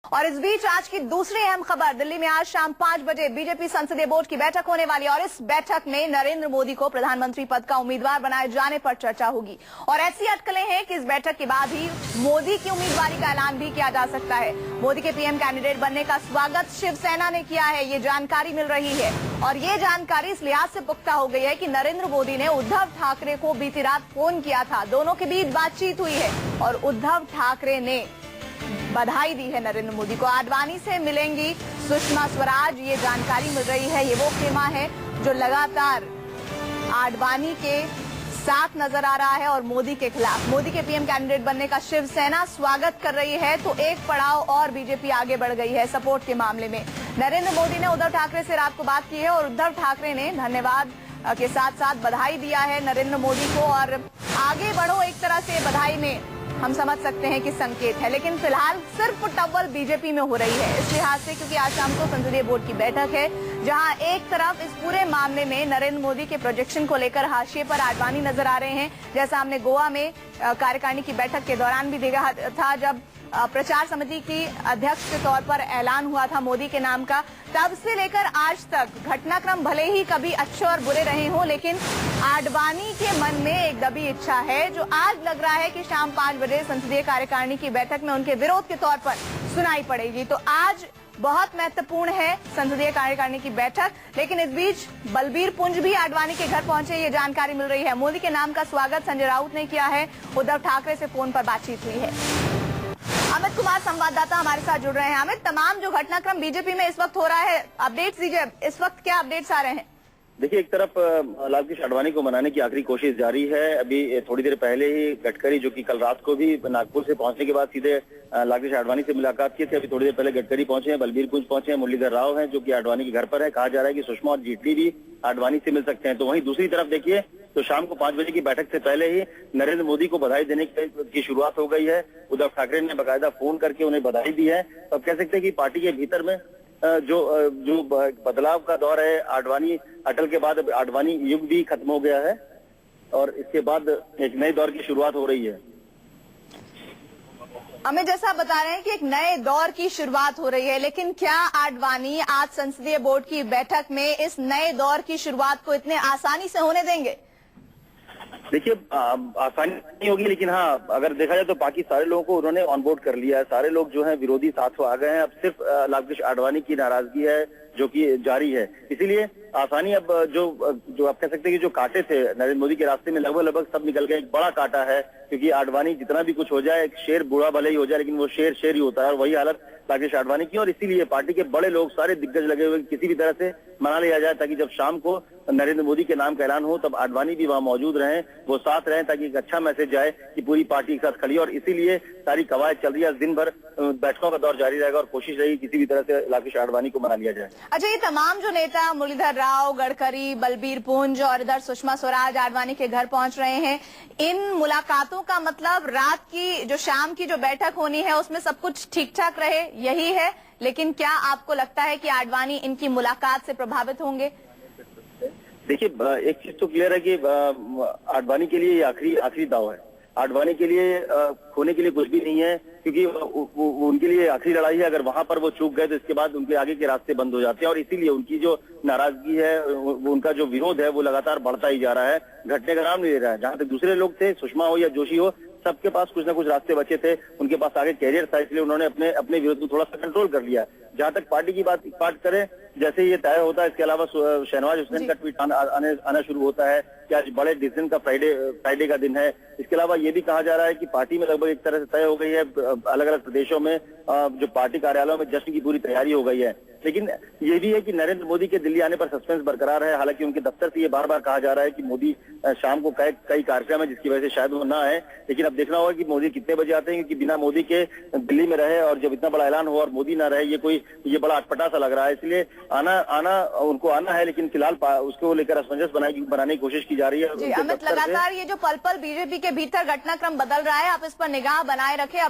और इस बीच आज की दूसरी अहम खबर, दिल्ली में आज शाम 5 बजे बीजेपी संसदीय बोर्ड की बैठक होने वाली है और इस बैठक में नरेंद्र मोदी को प्रधानमंत्री पद का उम्मीदवार बनाए जाने पर चर्चा होगी। और ऐसी अटकलें हैं कि इस बैठक के बाद ही मोदी की उम्मीदवारी का ऐलान भी किया जा सकता है। मोदी के पीएम कैंडिडेट बनने का स्वागत शिवसेना ने किया है, ये जानकारी मिल रही है। और ये जानकारी इस लिहाज से पुख्ता हो गई है कि नरेंद्र मोदी ने उद्धव ठाकरे को बीती रात फोन किया था, दोनों के बीच बातचीत हुई है और उद्धव ठाकरे ने बधाई दी है नरेंद्र मोदी को। आडवाणी से मिलेंगी सुषमा स्वराज, ये जानकारी मिल रही है। ये वो खेमा है जो लगातार आडवाणी के साथ नजर आ रहा है और मोदी के खिलाफ। मोदी के पीएम कैंडिडेट बनने का शिवसेना स्वागत कर रही है तो एक पड़ाव और बीजेपी आगे बढ़ गई है सपोर्ट के मामले में। नरेंद्र मोदी ने उद्धव ठाकरे से रात को बात की है और उद्धव ठाकरे ने धन्यवाद के साथ साथ बधाई दिया है नरेंद्र मोदी को। और आगे बढ़ो एक तरह से बधाई में हम समझ सकते हैं कि संकेत है, लेकिन फिलहाल सिर्फ टव्वल बीजेपी में हो रही है इस लिहाज से, क्योंकि आज शाम को संसदीय बोर्ड की बैठक है जहां एक तरफ इस पूरे मामले में नरेंद्र मोदी के प्रोजेक्शन को लेकर हाशिए पर आडवाणी नजर आ रहे हैं। जैसा हमने गोवा में कार्यकारिणी की बैठक के दौरान भी देखा था, जब प्रचार समिति की अध्यक्ष के तौर पर ऐलान हुआ था मोदी के नाम का, तब से लेकर आज तक घटनाक्रम भले ही कभी अच्छे और बुरे रहे हों, लेकिन आडवाणी के मन में एक दबी इच्छा है जो आज लग रहा है कि शाम 5 बजे संसदीय कार्यकारिणी की बैठक में उनके विरोध के तौर पर सुनाई पड़ेगी। तो आज बहुत महत्वपूर्ण है संसदीय कार्यकारिणी की बैठक, लेकिन इस बीच बलबीर पुंज भी आडवाणी के घर पहुंचे, ये जानकारी मिल रही है। मोदी के नाम का स्वागत संजय राउत ने किया है, उद्धव ठाकरे से फोन पर बातचीत हुई है। अमित कुमार संवाददाता हमारे साथ जुड़ रहे हैं। अमित, तमाम जो घटनाक्रम बीजेपी में इस वक्त हो रहा है, अपडेट्स दीजिए, इस वक्त क्या अपडेट्स आ रहे हैं? देखिए, एक तरफ लाल कृष्ण आडवाणी को मनाने की आखिरी कोशिश जारी है। अभी थोड़ी देर पहले ही गडकरी, जो कि कल रात को भी नागपुर से पहुंचने के बाद सीधे लाल कृष्ण आडवाणी से मुलाकात की थी, अभी थोड़ी देर पहले गडकरी पहुंचे हैं, बलबीर पुंज पहुंचे हैं, मुरलीधर राव हैं जो कि आडवाणी के घर पर है। कहा जा रहा है कि सुषमा और जेटली भी आडवाणी से मिल सकते हैं। तो वहीं दूसरी तरफ देखिए तो शाम को 5 बजे की बैठक से पहले ही नरेंद्र मोदी को बधाई देने की शुरुआत हो गई है। उद्धव ठाकरे ने बाकायदा फोन करके उन्हें बधाई दी है। तो अब कह सकते हैं कि पार्टी के भीतर में जो बदलाव का दौर है, आडवाणी अटल के बाद आडवाणी युग भी खत्म हो गया है और इसके बाद एक नए दौर की शुरुआत हो रही है। हमें जैसा बता रहे हैं कि एक नए दौर की शुरुआत हो रही है, लेकिन क्या आडवाणी आज संसदीय बोर्ड की बैठक में इस नए दौर की शुरुआत को इतने आसानी से होने देंगे? देखिए, आसानी नहीं होगी, लेकिन हाँ, अगर देखा जाए तो बाकी सारे लोगों को उन्होंने ऑनबोर्ड कर लिया है। सारे लोग जो हैं विरोधी साथ आ गए हैं। अब सिर्फ लाल कृष्ण आडवाणी की नाराजगी है जो कि जारी है। इसीलिए आसानी अब जो आप कह सकते हैं कि जो कांटे थे नरेंद्र मोदी के रास्ते में लगभग सब निकल गए। एक बड़ा कांटा है, क्योंकि आडवाणी जितना भी कुछ हो जाए, एक शेर बूढ़ा भले ही हो जाए लेकिन वो शेर ही होता है, और वही हालत लाल कृष्ण आडवाणी की। और इसीलिए पार्टी के बड़े लोग सारे दिग्गज लगे हुए किसी भी तरह से मना लिया जाए, ताकि जब शाम को नरेंद्र मोदी के नाम का ऐलान हो तब आडवाणी भी वहां मौजूद रहें, वो साथ रहें, ताकि एक अच्छा मैसेज जाए कि पूरी पार्टी एक साथ खड़ी है। और इसीलिए सारी कवायद चल रही है। दिन भर बैठकों का दौर जारी रहेगा और कोशिश रहेगी किसी भी तरह से लाल कृष्ण आडवाणी को मना लिया जाए। अच्छा, ये तमाम जो नेता मुरलीधर राव, गडकरी, बलबीर पुंज और इधर सुषमा स्वराज आडवाणी के घर पहुंच रहे हैं, इन मुलाकातों का मतलब रात की जो शाम की जो बैठक होनी है उसमें सब कुछ ठीक ठाक रहे, यही है। लेकिन क्या आपको लगता है कि आडवाणी इनकी मुलाकात से प्रभावित होंगे? देखिए, एक चीज तो क्लियर है कि आडवाणी के लिए ये आखिरी दाव है। आडवाणी के लिए खोने के लिए कुछ भी नहीं है, क्योंकि उनके लिए आखिरी लड़ाई है। अगर वहां पर वो चूक गए तो इसके बाद उनके आगे के रास्ते बंद हो जाते हैं, और इसीलिए उनकी जो नाराजगी है, उनका जो विरोध है, वो लगातार बढ़ता ही जा रहा है, घटने का नाम नहीं ले रहा है। जहां तक दूसरे लोग थे, सुषमा हो या जोशी हो, सबके पास कुछ ना कुछ रास्ते बचे थे, उनके पास आगे कैरियर था, इसलिए उन्होंने अपने विरोध को थोड़ा सा कंट्रोल कर लिया। जहां तक पार्टी की बात करें, जैसे ये तय होता है, इसके अलावा शहनवाज हुसैन का ट्वीट आना शुरू होता है कि आज बड़े डिसीजन का फ्राइडे का दिन है। इसके अलावा ये भी कहा जा रहा है कि पार्टी में लगभग एक तरह से तय हो गई है, अलग अलग प्रदेशों में जो पार्टी कार्यालयों में जश्न की पूरी तैयारी हो गई है। लेकिन ये भी है कि नरेंद्र मोदी के दिल्ली आने पर सस्पेंस बरकरार है। हालांकि उनके दफ्तर से ये बार बार कहा जा रहा है कि मोदी शाम को कई कार्यक्रम है जिसकी वजह से शायद वो ना आए, लेकिन अब देखना होगा कि मोदी कितने बजे आते हैं, क्योंकि बिना मोदी के दिल्ली में रहे और जब इतना बड़ा ऐलान हो और मोदी ना रहे, ये बड़ा अटपटा सा लग रहा है। इसलिए उनको आना है, लेकिन फिलहाल उसको लेकर असमंजस बनाने की कोशिश की जा रही है। अमित, लगातार ये जो पल पल बीजेपी के भीतर घटनाक्रम बदल रहा है, आप इस पर निगाह बनाए रखें।